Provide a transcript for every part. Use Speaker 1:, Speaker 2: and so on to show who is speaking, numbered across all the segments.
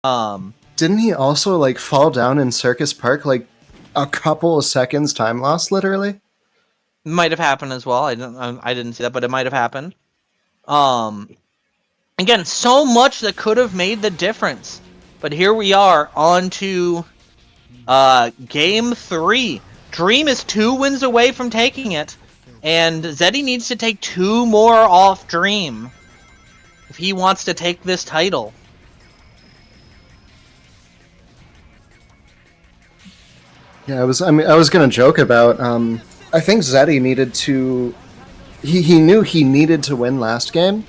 Speaker 1: Didn't he also like fall down in Circus Park like a couple of seconds time loss, literally?
Speaker 2: Might have happened as well. I didn't see that, but it might have happened. Again, so much that could have made the difference. But here we are on to game 3. Dream is 2 wins away from taking it. And Zzetti needs to take 2 more off Dream if he wants to take this title.
Speaker 1: Yeah, I was gonna joke about. I think Zzetti needed to. He knew he needed to win last game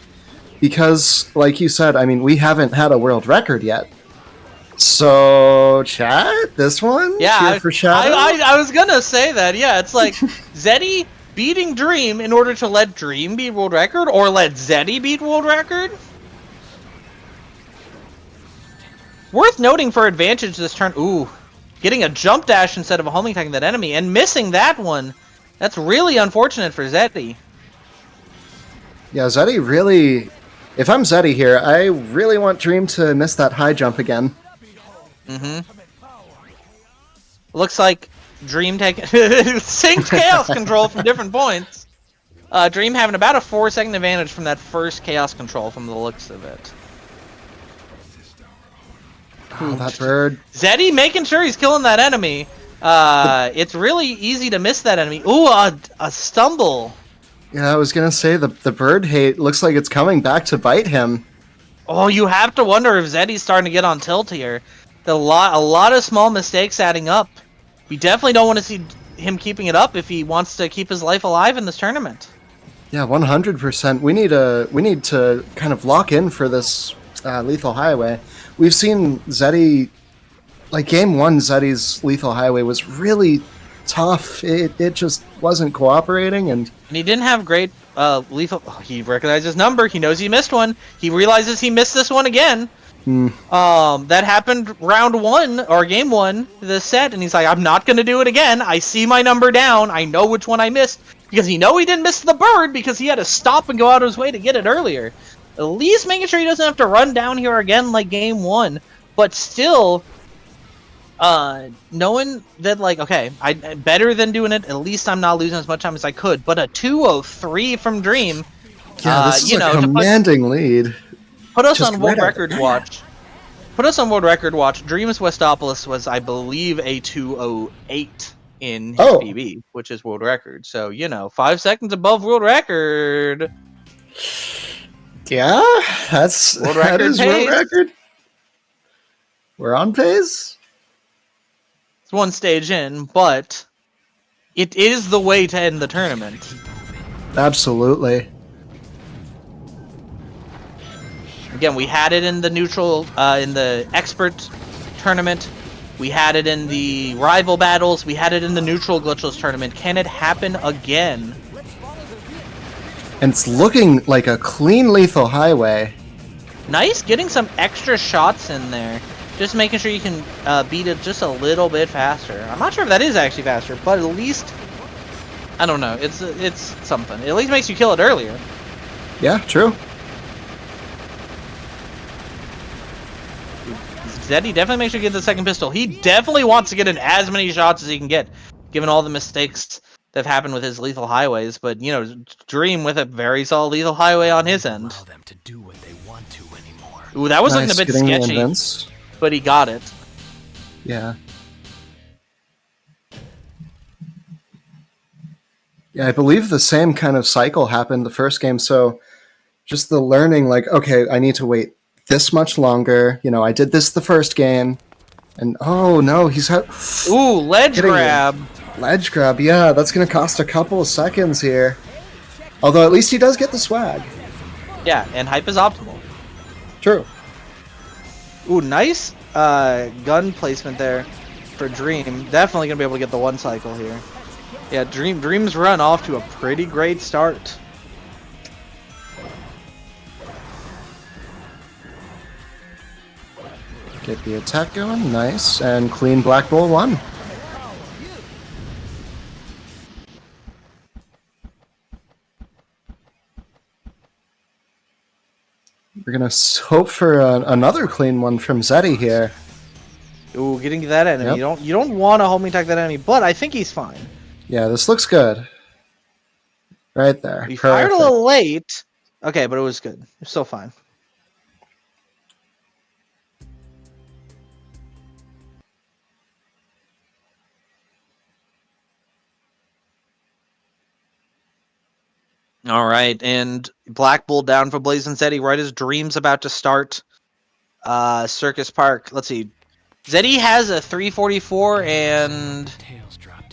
Speaker 1: because, like you said, I mean, we haven't had a world record yet. So, chat, this one?
Speaker 2: Yeah,
Speaker 1: Cheer for Shadow?
Speaker 2: I was gonna say that. Yeah, it's like Zzetti beating Dream in order to let Dream beat world record, or let Zzetti beat world record. Worth noting for advantage this turn. Ooh, getting a jump dash instead of a homing attacking that enemy and missing that one. That's really unfortunate for Zzetti.
Speaker 1: Yeah, Zzetti really. If I'm Zzetti here, I really want Dream to miss that high jump again.
Speaker 2: Looks like Dream taking synced chaos control from different points. Dream having about a 4-second advantage from that first chaos control from the looks of it.
Speaker 1: Oh, that bird.
Speaker 2: Zzetti making sure he's killing that enemy. It's really easy to miss that enemy. Ooh, a stumble.
Speaker 1: Yeah, I was gonna say the bird hate looks like it's coming back to bite him.
Speaker 2: Oh, you have to wonder if Zetti's starting to get on tilt here. A lot of small mistakes adding up. We definitely don't want to see him keeping it up if he wants to keep his life alive in this tournament.
Speaker 1: Yeah, 100%. We need to kind of lock in for this lethal highway. We've seen Zzetti, like game 1, Zetti's lethal highway was really tough. It just wasn't cooperating, and
Speaker 2: he didn't have great lethal. Oh, he recognized his number. He knows he missed one. He realizes he missed this one again. That happened round 1 or game 1 this set, and he's like, I'm not gonna do it again. I see my number down. I know which one I missed because he didn't miss the bird because he had to stop and go out of his way to get it earlier. At least making sure he doesn't have to run down here again like game 1, but still. Knowing that, like, okay, I better than doing it. At least I'm not losing as much time as I could. But a 203 from Dream.
Speaker 1: Yeah, this is a commanding lead.
Speaker 2: Put us on world record watch. Put us on world record watch. Dreams Westopolis was, I believe, a 208 in his PB, which is world record. So 5 seconds above world record.
Speaker 1: Yeah, that's world record. We're on pace.
Speaker 2: One stage in, but it is the way to end the tournament.
Speaker 1: Absolutely.
Speaker 2: Again, we had it in the neutral, in the expert tournament. We had it in the rival battles. We had it in the neutral glitchless tournament. Can it happen again?
Speaker 1: And it's looking like a clean lethal highway.
Speaker 2: Nice, getting some extra shots in there. Just making sure you can beat it just a little bit faster. I'm not sure if that is actually faster, but at least, I don't know. It's something. It at least makes you kill it earlier.
Speaker 1: Yeah, true.
Speaker 2: Zzetti definitely makes sure to get the second pistol. He definitely wants to get in as many shots as he can get, given all the mistakes that have happened with his lethal highways. But Dream with a very solid lethal highway on his end.
Speaker 3: Them to do what they want to anymore.
Speaker 2: Ooh, that was looking a bit sketchy. But he got it.
Speaker 1: Yeah. Yeah, I believe the same kind of cycle happened the first game. So just the learning, like, okay, I need to wait this much longer. I did this the first game. And oh no, he's had.
Speaker 2: Ooh, ledge grab.
Speaker 1: Ledge grab, yeah, that's going to cost a couple of seconds here. Although at least he does get the swag.
Speaker 2: Yeah, and hype is optimal.
Speaker 1: True.
Speaker 2: Ooh, nice gun placement there for Dream. Definitely gonna be able to get the 1 cycle here. Yeah, Dream's run off to a pretty great start.
Speaker 1: Get the attack going, nice, and clean Black Bull 1. We're gonna hope for another clean one from Zzetti here.
Speaker 2: Ooh, getting to that enemy.
Speaker 1: Yep.
Speaker 2: You don't want to homing attack that enemy, but I think he's fine.
Speaker 1: Yeah, this looks good. Right there.
Speaker 2: He fired a
Speaker 1: Perfect.
Speaker 2: little late. Okay, but it was good. It's still fine. All right, and Black Bull down for BlazinZzetti right as Dream's about to start. Circus Park. Let's see. Zeddy has a 344 and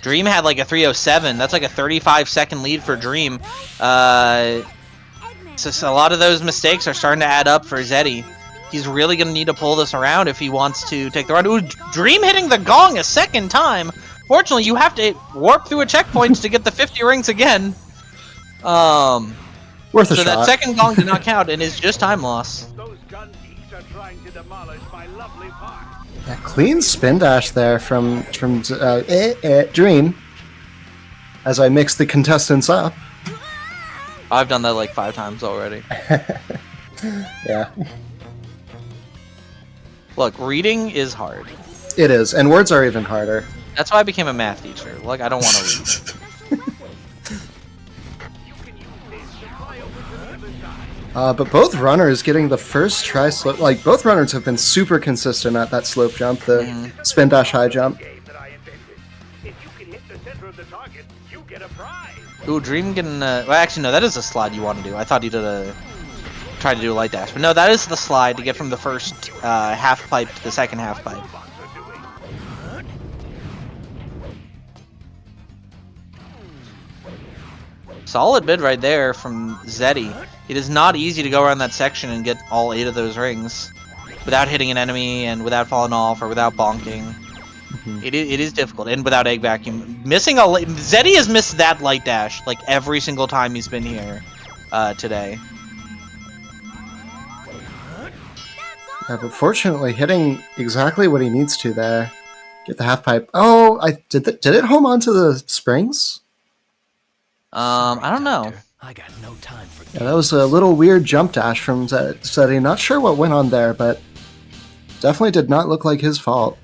Speaker 2: Dream had like a 307. That's like a 35-second lead for Dream. So a lot of those mistakes are starting to add up for Zeddy. He's really going to need to pull this around if he wants to take the run. Ooh, Dream hitting the gong a second time. Fortunately, you have to warp through a checkpoint to get the 50 rings again.
Speaker 1: Worth a
Speaker 2: so
Speaker 1: shot.
Speaker 2: that second gong did not count and is just time loss.
Speaker 4: Those gun geeks are trying to demolish my lovely park.
Speaker 1: Yeah, clean spin dash there from Dream. As I mix the contestants up.
Speaker 2: I've done that like 5 times already.
Speaker 1: Yeah.
Speaker 2: Look, reading is hard.
Speaker 1: It is, and words are even harder.
Speaker 2: That's why I became a math teacher. Like, I don't want to read.
Speaker 1: But both runners getting the first try slope. Like, both runners have been super consistent at that slope jump, the spin dash high jump.
Speaker 2: Ooh, Dream getting... well, actually, no, that is a slide you want to do. I thought he tried to do a light dash. But no, that is the slide to get from the first half pipe to the second half pipe. Solid bid right there from Zzetti. It is not easy to go around that section and get all 8 of those rings without hitting an enemy and without falling off or without bonking. It is difficult, and without egg vacuum. Missing Zzetti has missed that light dash like every single time he's been here today.
Speaker 1: Yeah, but fortunately hitting exactly what he needs to there. Get the half pipe. Oh, did it home onto the springs?
Speaker 2: I don't know.
Speaker 3: I got no time for
Speaker 1: Yeah, that was a little weird jump dash from Zzetti. Not sure what went on there, but definitely did not look like his fault.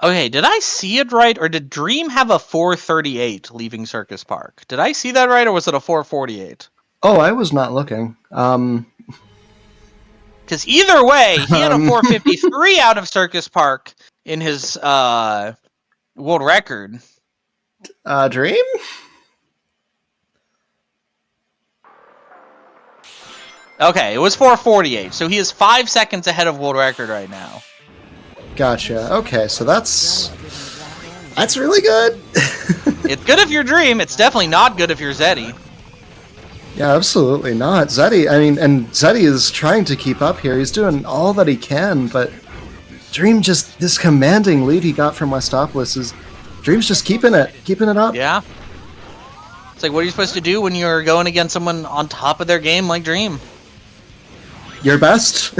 Speaker 2: Okay, did I see it right, or did Dream have a 438 leaving Circus Park? Did I see that right, or was it a 448?
Speaker 1: Oh, I was not looking.
Speaker 2: Because either way, he had a 453 out of Circus Park in his world record.
Speaker 1: Dream?
Speaker 2: Okay, it was 448, so he is 5 seconds ahead of world record right now.
Speaker 1: Gotcha. Okay, so that's really good.
Speaker 2: It's good if you're Dream. It's definitely not good if you're Zzetti.
Speaker 1: Yeah, absolutely not. Zzetti, I mean, and Zzetti is trying to keep up here. He's doing all that he can, but Dream just, this commanding lead he got from Westopolis is, Dream's just keeping it up.
Speaker 2: Yeah. It's like, what are you supposed to do when you're going against someone on top of their game like Dream?
Speaker 1: Your best.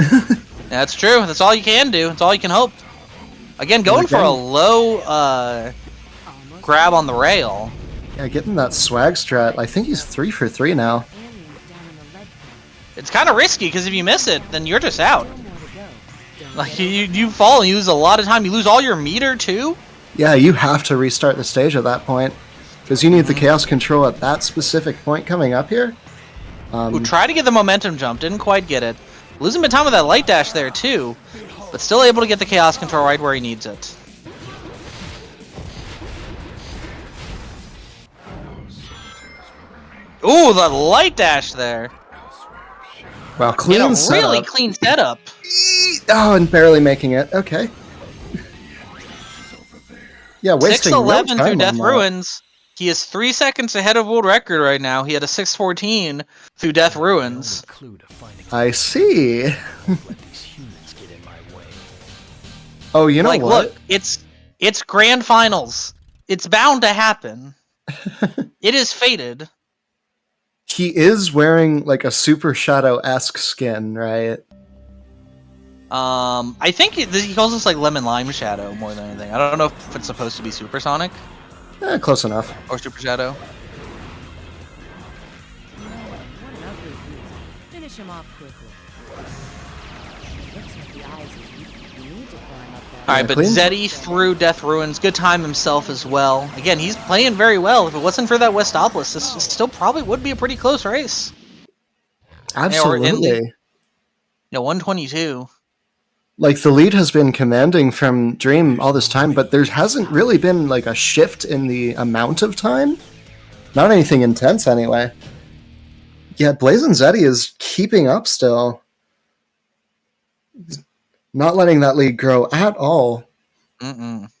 Speaker 2: That's true. That's all you can do. That's all you can hope. Again, going for a low grab on the rail.
Speaker 1: Yeah, getting that swag strat. I think he's 3 for 3 now.
Speaker 2: It's kind of risky, because if you miss it, then you're just out. Like, you fall and you lose a lot of time. You lose all your meter, too?
Speaker 1: Yeah, you have to restart the stage at that point. Because you need the chaos control at that specific point coming up here.
Speaker 2: Who tried to get the momentum jump, didn't quite get it. Losing a bit of time with that light dash there, too. But still able to get the chaos control right where he needs it. Ooh, the light dash there.
Speaker 1: Wow, clean
Speaker 2: a
Speaker 1: setup.
Speaker 2: really clean setup.
Speaker 1: Oh, and barely making it. Okay. Yeah, wasting no
Speaker 2: 6:11
Speaker 1: time
Speaker 2: through
Speaker 1: on
Speaker 2: Death
Speaker 1: that.
Speaker 2: Ruins. He is 3 seconds ahead of world record right now. He had a 6:14 through Death Ruins.
Speaker 1: I see. Oh, you know
Speaker 2: Like,
Speaker 1: what?
Speaker 2: look, it's grand finals. It's bound to happen. It is fated.
Speaker 1: He is wearing like a Super Shadow-esque skin, right?
Speaker 2: I think he calls this like Lemon Lime Shadow more than anything. I don't know if it's supposed to be Supersonic
Speaker 1: Close enough.
Speaker 2: or Super Shadow.
Speaker 5: Finish him off quickly.
Speaker 2: Alright, but
Speaker 1: clean.
Speaker 2: Zetti through Death Ruins. Good time himself as well. Again, he's playing very well. If it wasn't for that Westopolis, this still probably would be a pretty close race.
Speaker 1: Absolutely.
Speaker 2: 122.
Speaker 1: Like, the lead has been commanding from Dream all this time, but there hasn't really been, like, a shift in the amount of time. Not anything intense, anyway. Yet BlazinZzetti is keeping up still. Not letting that lead grow at all.
Speaker 2: Mm-mm.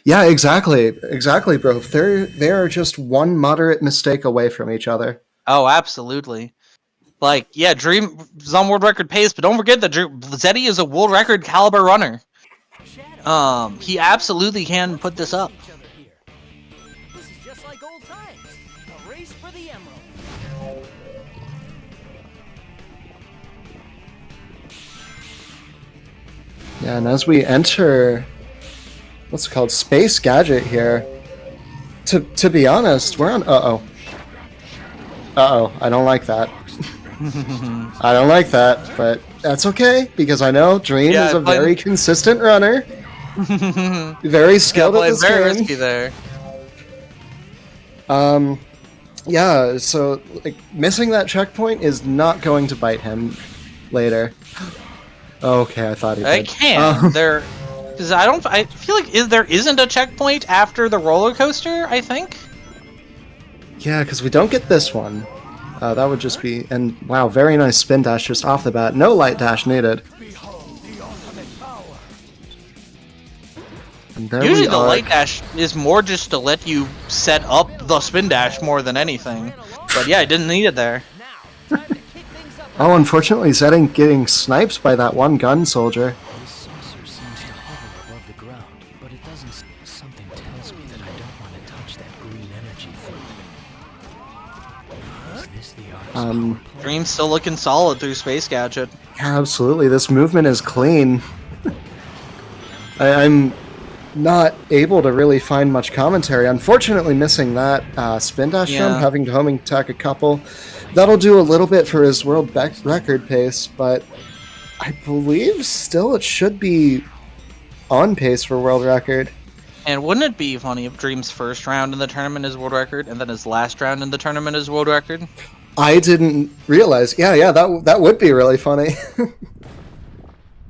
Speaker 1: Yeah, exactly, bro. They are just one moderate mistake away from each other.
Speaker 2: Oh, absolutely. Like, yeah, Dream is on world record pace, but don't forget that Zetti is a world record caliber runner. He absolutely can put this up.
Speaker 3: This is just like old times. A race for the emerald.
Speaker 1: Yeah, and as we enter what's it called, Space Gadget here, to be honest, we're on I don't like that. I don't like that, but that's okay, because I know Dream is a very consistent runner. Very skilled at this
Speaker 2: very
Speaker 1: game.
Speaker 2: risky there.
Speaker 1: Yeah, so like missing that checkpoint is not going to bite him later. Okay, I thought he did.
Speaker 2: It can. There, because I feel like there isn't a checkpoint after the roller coaster. I think.
Speaker 1: Yeah, because we don't get this one. That would just be, and wow, very nice spin dash just off the bat. No light dash needed.
Speaker 2: Usually the light dash is more just to let you set up the spin dash more than anything. But yeah, I didn't need it there.
Speaker 1: Oh, unfortunately, Zetti getting sniped by that one gun soldier.
Speaker 3: This saucer seems to hover above the ground, but it doesn't. Something tells me that I don't want to touch that green energy fluid. Is this the artist's
Speaker 2: Dream's still looking solid through Space Gadget.
Speaker 1: Yeah, absolutely. This movement is clean. I'm not able to really find much commentary. Unfortunately, missing that spin dash jump, having to homing attack a couple. That'll do a little bit for his world record pace, but I believe still it should be on pace for world record.
Speaker 2: And wouldn't it be funny if Dream's first round in the tournament is world record, and then his last round in the tournament is world record?
Speaker 1: I didn't realize. Yeah, that would be really funny.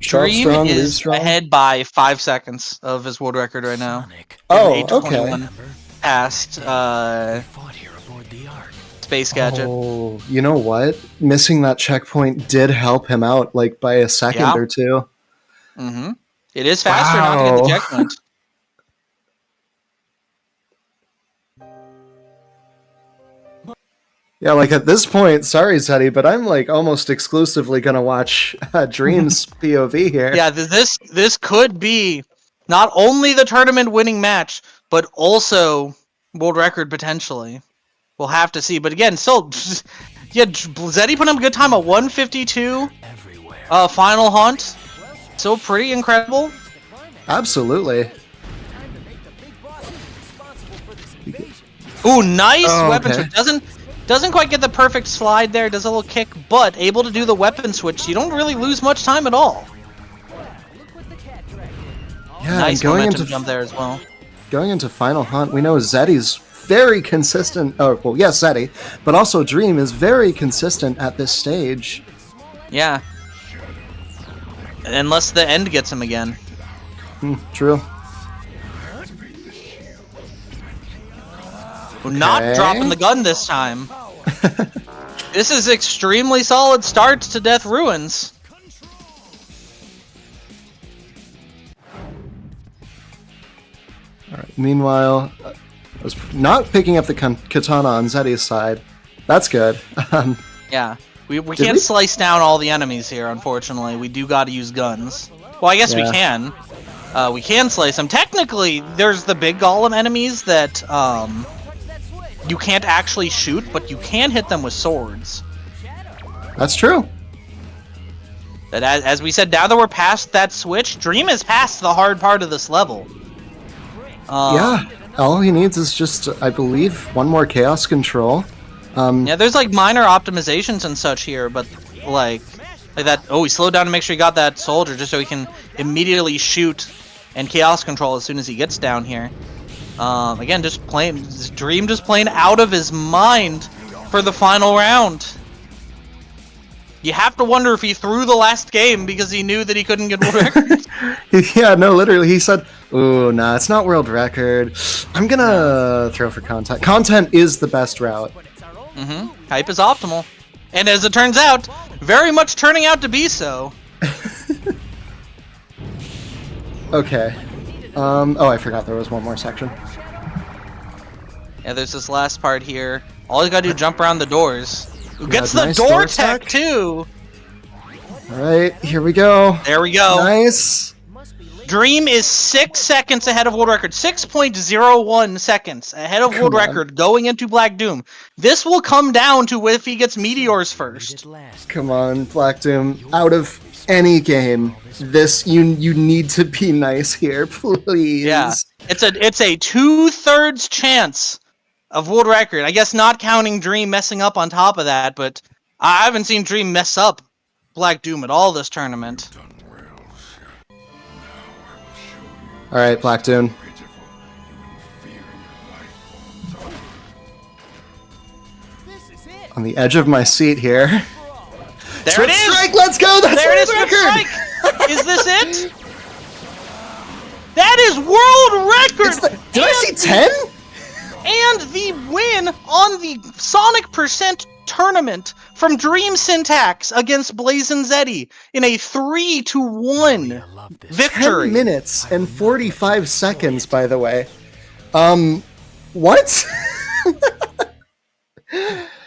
Speaker 2: Dream is ahead by 5 seconds of his world record right now.
Speaker 1: Oh, okay.
Speaker 2: Past Space Gadget.
Speaker 1: Oh, you know what? Missing that checkpoint did help him out, like, by a second or two.
Speaker 2: Mm-hmm. It is faster not to get the checkpoint.
Speaker 1: Yeah, like at this point, sorry, Zetti, but I'm like almost exclusively gonna watch Dream's POV here.
Speaker 2: Yeah, this could be not only the tournament winning match, but also world record potentially. We'll have to see. But again, still, yeah, Zetti put up a good time at 152. Final hunt, still pretty incredible.
Speaker 1: Absolutely.
Speaker 2: Ooh, nice weapon switch. Doesn't quite get the perfect slide there. Does a little kick, but able to do the weapon switch. You don't really lose much time at all.
Speaker 1: Yeah,
Speaker 2: nice
Speaker 1: going
Speaker 2: momentum
Speaker 1: into
Speaker 2: jump there as well.
Speaker 1: Going into final hunt, we know Zetti's very consistent. Oh, well, yes, Zetti, but also Dream is very consistent at this stage.
Speaker 2: Yeah. Unless the end gets him again.
Speaker 1: True.
Speaker 2: Okay. Not dropping the gun this time. This is extremely solid start to Death Ruins.
Speaker 1: Alright, meanwhile, I was not picking up the katana on Zetti's side. That's good.
Speaker 2: Yeah, we can't slice down all the enemies here, unfortunately. We do gotta use guns. Well, I guess we can. We can slice them. Technically, there's the big golem enemies that you can't actually shoot, but you can hit them with swords.
Speaker 1: That's true.
Speaker 2: But as we said, now that we're past that switch, Dream is past the hard part of this level.
Speaker 1: Yeah, all he needs is just, I believe, one more chaos control.
Speaker 2: Yeah, there's like minor optimizations and such here, but like that. Oh, he slowed down to make sure he got that soldier just so he can immediately shoot and chaos control as soon as he gets down here. Again, just playing Dream, just playing out of his mind for the final round. You have to wonder if he threw the last game because he knew that he couldn't get world record.
Speaker 1: Yeah, no, literally, he said, "Ooh, nah, it's not world record. I'm gonna throw for content. Content is the best route."
Speaker 2: Hype is optimal, and as it turns out, very much turning out to be so.
Speaker 1: Okay. Oh, I forgot there was one more section.
Speaker 2: Yeah, there's this last part here. All you gotta do is jump around the doors. Who gets the
Speaker 1: nice
Speaker 2: door
Speaker 1: door
Speaker 2: tech
Speaker 1: tech.
Speaker 2: too?
Speaker 1: Alright, here we go.
Speaker 2: There we go.
Speaker 1: Nice.
Speaker 2: Dream is 6 seconds ahead of world record. 6.01 seconds ahead of world
Speaker 1: Come on.
Speaker 2: record going into Black Doom. This will come down to if he gets meteors first.
Speaker 1: Come on, Black Doom. Out of any game, this you need to be nice here, please.
Speaker 2: Yeah, it's a 2/3 chance of world record. I guess not counting Dream messing up on top of that, but I haven't seen Dream mess up Black Doom at all this tournament.
Speaker 1: Alright, Black Doom. On the edge of my seat here.
Speaker 2: There
Speaker 1: Strip
Speaker 2: it is!
Speaker 1: Strike, let's go! That's
Speaker 2: There it is,
Speaker 1: world
Speaker 2: Strip
Speaker 1: record!
Speaker 2: Strike! Is this it? That is world record!
Speaker 1: Did I see 10?
Speaker 2: And the win on the Sonic Percent tournament from dreamsyntax against BlazinZzetti in a 3-1 victory.
Speaker 1: 10 minutes and 45 seconds, by the way. What?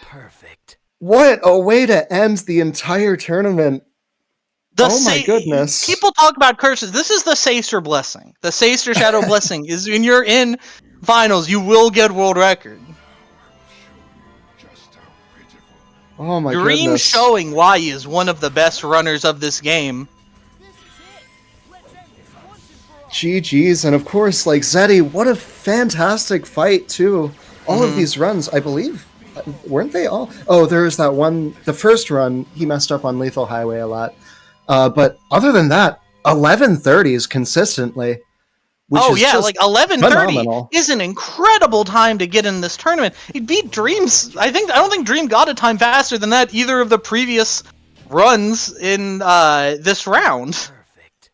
Speaker 3: Perfect.
Speaker 1: What a way to end the entire tournament.
Speaker 2: The
Speaker 1: Oh my goodness.
Speaker 2: People talk about curses. This is the Sacer blessing. The Sacer Shadow blessing is when you're in finals, you will get world record.
Speaker 1: Oh my
Speaker 2: Dream
Speaker 1: goodness.
Speaker 2: showing why he is one of the best runners of this game.
Speaker 1: GG's, and of course, like, Zetti, what a fantastic fight, too. All of these runs, I believe, weren't they all? Oh, there was that one, the first run, he messed up on Lethal Highway a lot. But other than that, 1130s consistently. Which
Speaker 2: Oh
Speaker 1: is
Speaker 2: yeah,
Speaker 1: just
Speaker 2: like 11:30
Speaker 1: phenomenal.
Speaker 2: is an incredible time to get in this tournament. He beat Dreams. I don't think Dream got a time faster than that either of the previous runs in this round.
Speaker 3: Perfect.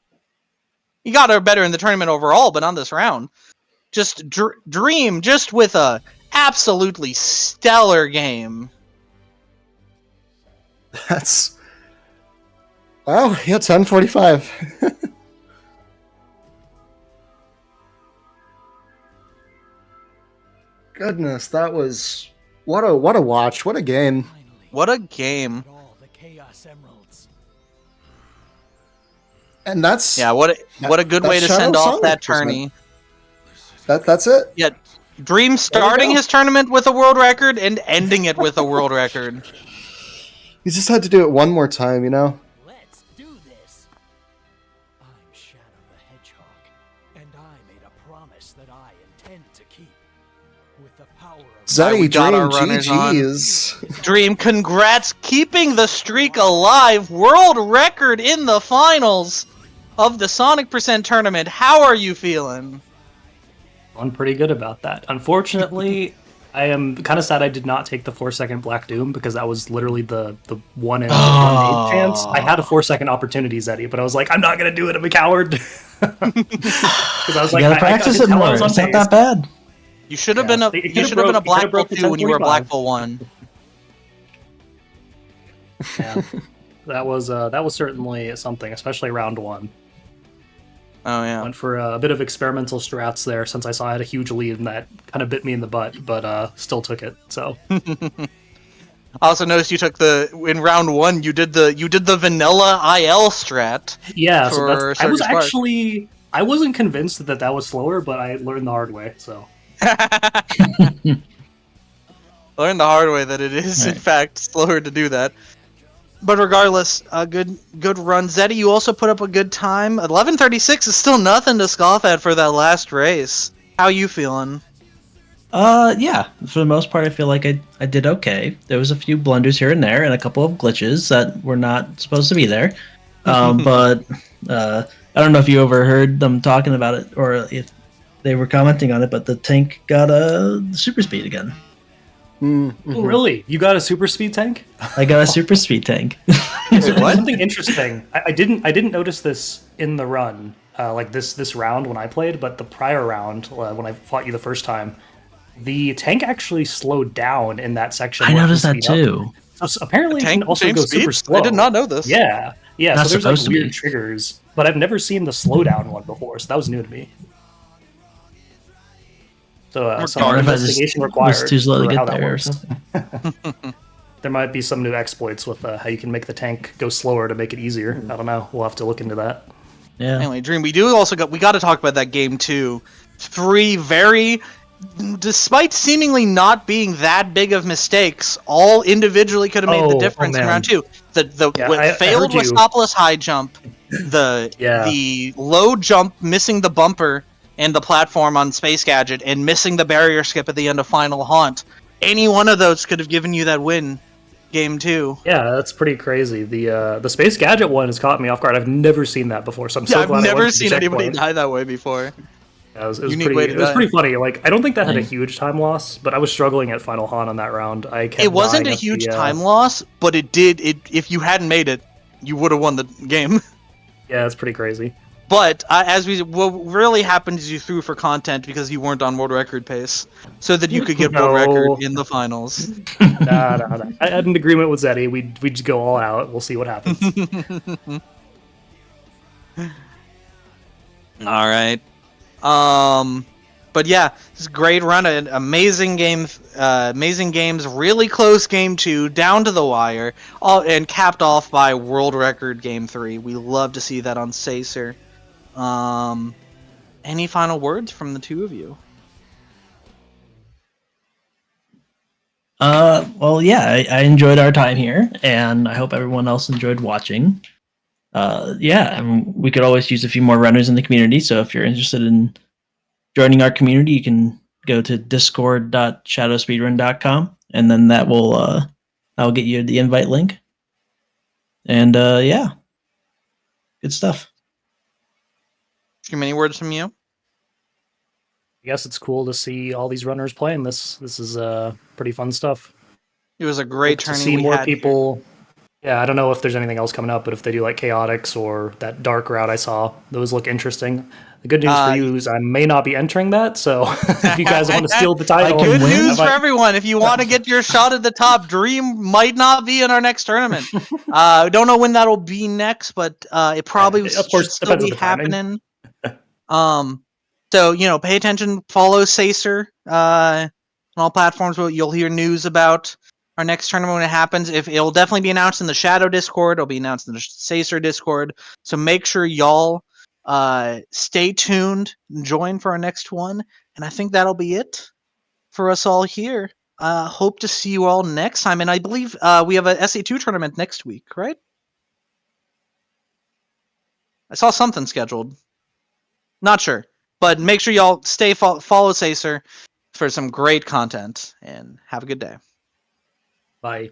Speaker 2: He got her better in the tournament overall, but on this round, just Dream just with a absolutely stellar game.
Speaker 1: That's... Wow, yeah, 10:45. Goodness, that was... What a watch, what a game.
Speaker 2: What a game!
Speaker 3: All the Chaos Emeralds.
Speaker 1: And that's...
Speaker 2: Yeah, what a good way to
Speaker 1: Shadow
Speaker 2: send off
Speaker 1: Sonic
Speaker 2: that
Speaker 1: was
Speaker 2: tourney.
Speaker 1: That's it.
Speaker 2: Yeah, Dream starting
Speaker 1: go.
Speaker 2: his tournament with a world record and ending it with a world record.
Speaker 1: You just had to do it one more time, you know?
Speaker 3: Let's do this. I'm Shadow the Hedgehog, and I made a promise that I intend to keep. With the power of
Speaker 2: we
Speaker 1: Zetti,
Speaker 2: got our
Speaker 1: Dream,
Speaker 2: runners on.
Speaker 1: GG's.
Speaker 2: Dream, congrats, keeping the streak alive. World record in the finals of the Sonic Percent tournament. How are you feeling?
Speaker 5: I'm pretty good about that. Unfortunately, I am kind of sad I did not take the 4-second Black Doom because that was literally the 1 in 1/8 chance. I had a 4-second opportunity, Zetti, but I was like, I'm not gonna do it. I'm a coward. Because I was
Speaker 6: You
Speaker 5: like,
Speaker 6: gotta practice
Speaker 5: could
Speaker 6: it
Speaker 5: tell I
Speaker 6: more.
Speaker 5: was
Speaker 6: It's not
Speaker 5: unfazed.
Speaker 6: that bad.
Speaker 2: You should have
Speaker 5: Yeah,
Speaker 2: been a
Speaker 5: it
Speaker 2: you
Speaker 5: could've
Speaker 2: should have been a
Speaker 5: broke- it
Speaker 2: Black
Speaker 5: could've
Speaker 2: Bull
Speaker 5: broke the
Speaker 2: 2 when you were
Speaker 5: 10.45.
Speaker 2: Black Bull 1.
Speaker 5: Yeah, that was certainly something, especially round 1.
Speaker 2: Oh yeah.
Speaker 5: Went for a bit of experimental strats there since I saw I had a huge lead and that kind of bit me in the butt, but still took it. So
Speaker 2: I also noticed you took in round 1 you did the vanilla IL strat.
Speaker 5: yeah, so
Speaker 2: For
Speaker 5: I was
Speaker 2: Circus Park.
Speaker 5: actually I wasn't convinced that was slower, but I learned the hard way. So
Speaker 2: Learn the hard way that it is in
Speaker 6: Right.
Speaker 2: fact slower to do that. But regardless, a good run. Zetti, you also put up a good time. 11:36 is still nothing to scoff at for that last race. How you feeling?
Speaker 6: Yeah. For the most part, I feel like I did okay. There was a few blunders here and there, and a couple of glitches that were not supposed to be there. But I don't know if you overheard them talking about it or if they were commenting on it. But the tank got a super speed again.
Speaker 5: Oh, really? You got a super speed tank?
Speaker 6: I got a super speed tank.
Speaker 5: So something interesting. I didn't notice this in the run, like this round when I played, but the prior round when I fought you the first time, the tank actually slowed down in that section.
Speaker 6: I
Speaker 5: where it
Speaker 6: noticed
Speaker 5: can
Speaker 6: that
Speaker 5: speed up.
Speaker 6: too.
Speaker 5: So apparently, it
Speaker 2: Tank
Speaker 5: can also
Speaker 2: change
Speaker 5: go super
Speaker 2: speeds?
Speaker 5: slow.
Speaker 2: I did not know this.
Speaker 5: Yeah, yeah.
Speaker 6: Not
Speaker 5: So there's like
Speaker 6: supposed to
Speaker 5: weird
Speaker 6: be.
Speaker 5: triggers, but I've never seen the slowdown one before, so that was new to me. So some
Speaker 6: Or if I
Speaker 5: investigation
Speaker 6: just
Speaker 5: required
Speaker 6: was too slow to
Speaker 5: for how
Speaker 6: get
Speaker 5: that
Speaker 6: there or
Speaker 5: works.
Speaker 6: something.
Speaker 5: There might be some new exploits with how you can make the tank go slower to make it easier. I don't know. We'll have to look into that.
Speaker 6: Yeah.
Speaker 2: Anyway, Dream, we got to talk about that game too. 3 very, despite seemingly not being that big of mistakes, all individually could have made the difference in
Speaker 5: man.
Speaker 2: round 2. The
Speaker 5: Yeah, I
Speaker 2: failed
Speaker 5: heard you.
Speaker 2: Wastopolis high jump, the low jump missing the bumper and the platform on Space Gadget, and missing the barrier skip at the end of Final Haunt. Any one of those could have given you that win. Game 2.
Speaker 5: Yeah, that's pretty crazy. The Space Gadget one has caught me off guard. I've never seen that before, so I'm so
Speaker 2: I've
Speaker 5: glad I
Speaker 2: never
Speaker 5: went to the
Speaker 2: seen anybody
Speaker 5: checkpoint.
Speaker 2: die that way before.
Speaker 5: Yeah, it was
Speaker 2: Unique way to die.
Speaker 5: pretty funny. Like I don't think that had a
Speaker 6: Dang.
Speaker 5: huge time loss, but I was struggling at Final Haunt on that round. I kept
Speaker 2: It wasn't
Speaker 5: dying
Speaker 2: a
Speaker 5: at
Speaker 2: huge
Speaker 5: the,
Speaker 2: time loss, but it did. If you hadn't made it, you would have won the game.
Speaker 5: Yeah, it's pretty crazy.
Speaker 2: But what really happened is you threw for content because you weren't on world record pace, so that you could get world record in the finals.
Speaker 5: Nah. I had an agreement with Zzetti. We'd just go all out. We'll see what happens.
Speaker 2: All right. But yeah, this is a great run, an amazing game, amazing games, really close game 2, down to the wire, and capped off by world record game 3. We love to see that on Sacer. Any final words from the two of you?
Speaker 6: Well, yeah, I enjoyed our time here, and I hope everyone else enjoyed watching. Yeah, I mean, we could always use a few more runners in the community, so if you're interested in joining our community, you can go to discord.shadowspeedrun.com, and then that'll get you the invite link. And yeah, good stuff.
Speaker 2: Any words from you?
Speaker 5: I guess it's cool to see all these runners playing this. This is pretty fun stuff.
Speaker 2: It was a great
Speaker 5: To
Speaker 2: tourney.
Speaker 5: see
Speaker 2: we
Speaker 5: more
Speaker 2: had
Speaker 5: people.
Speaker 2: here.
Speaker 5: Yeah, I don't know if there's anything else coming up, but if they do like chaotics or that dark route I saw, those look interesting. The good news for you is I may not be entering that, so if you guys want to steal the title,
Speaker 2: good news for everyone. If you want to get your shot at the top, Dream might not be in our next tournament. Don't know when that'll be next, but it probably
Speaker 5: of course,
Speaker 2: should still be happening. So pay attention. Follow Sacer on all platforms. You'll hear news about our next tournament when it happens. If it'll definitely be announced in the Shadow Discord, it'll be announced in the Sacer Discord. So make sure y'all stay tuned and join for our next one. And I think that'll be it for us all here. Hope to see you all next time. And I believe we have a SA2 tournament next week, right? I saw something scheduled. Not sure. But make sure y'all follow Sacer for some great content. And have a good day.
Speaker 5: Bye.